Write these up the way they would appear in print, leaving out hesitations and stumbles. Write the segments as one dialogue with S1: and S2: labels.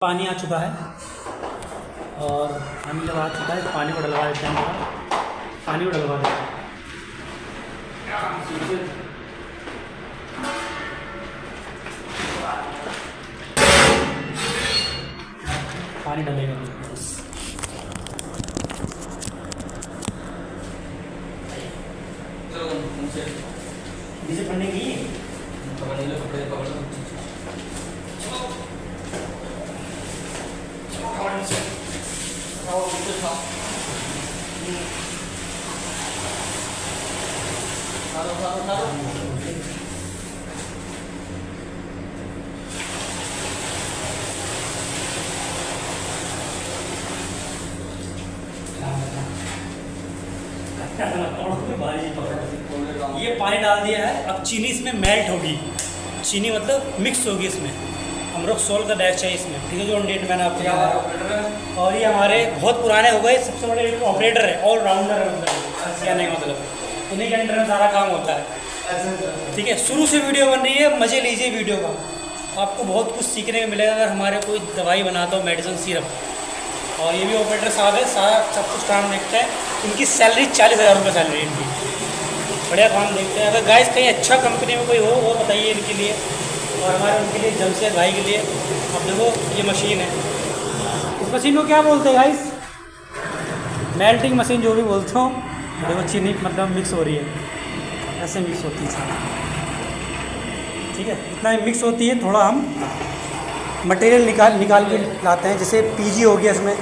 S1: पानी आ चुका है और पानी जब आ चुका है तो पानी को डलवा देते हैं। पानी को डलवा देते हैं। पानी डलेगा जिसे पढ़ने की ये पानी डाल दिया है। अब चीनी इसमें मेल्ट होगी। चीनी मतलब मिक्स होगी इसमें। अमृत सोल का बैच है इसमें, ठीक है, जो डेट मैंने आपको बताया। और ये हमारे बहुत पुराने हो गए, सबसे बड़े ऑपरेटर है, ऑल राउंडर है, मतलब क्या नहीं मतलब उन्हीं के अंडर में सारा काम होता है। ठीक है, शुरू से वीडियो बन रही है, मज़े लीजिए वीडियो का, आपको बहुत कुछ सीखने को मिलेगा। अगर हमारे कोई दवाई बनाता हो, मेडिसिन सिरप, और ये भी ऑपरेटर साहब है, सारा सब कुछ काम देखते हैं। इनकी सैलरी 40,000 रुपये सैलरी इनकी, बढ़िया काम देखते हैं। अगर गाइस कहीं अच्छा कंपनी में कोई हो वो बताइए इनके लिए, और हमारे उनके लिए, जमशेद भाई के लिए। अब देखो ये मशीन है, इस मशीन को क्या बोलते हैं गाइस? मेल्टिंग मशीन जो भी बोलते हो। देखो चीनी मतलब मिक्स हो रही है, ऐसे मिक्स होती है सारा, ठीक है, इतना ही मिक्स होती है। थोड़ा हम मटेरियल निकाल के लाते हैं, जैसे पीजी हो गया, इसमें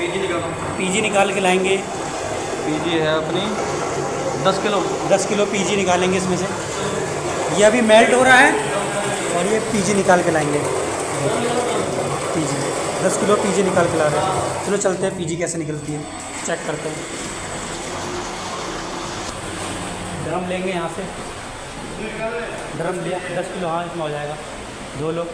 S1: पीजी निकाल के लाएंगे।
S2: पीजी है अपनी 10 किलो
S1: पीजी निकालेंगे इसमें से। ये अभी मेल्ट हो रहा है और ये पीजी निकाल के लाएंगे। पीजी 10 किलो पीजी निकाल के ला रहे हैं। चलो चलते हैं, पीजी कैसे निकलती है चेक करते हैं। ड्रम लेंगे यहाँ से, ड्रम लिया 10 किलो, हाँ इसमें हो जाएगा 2 लोग।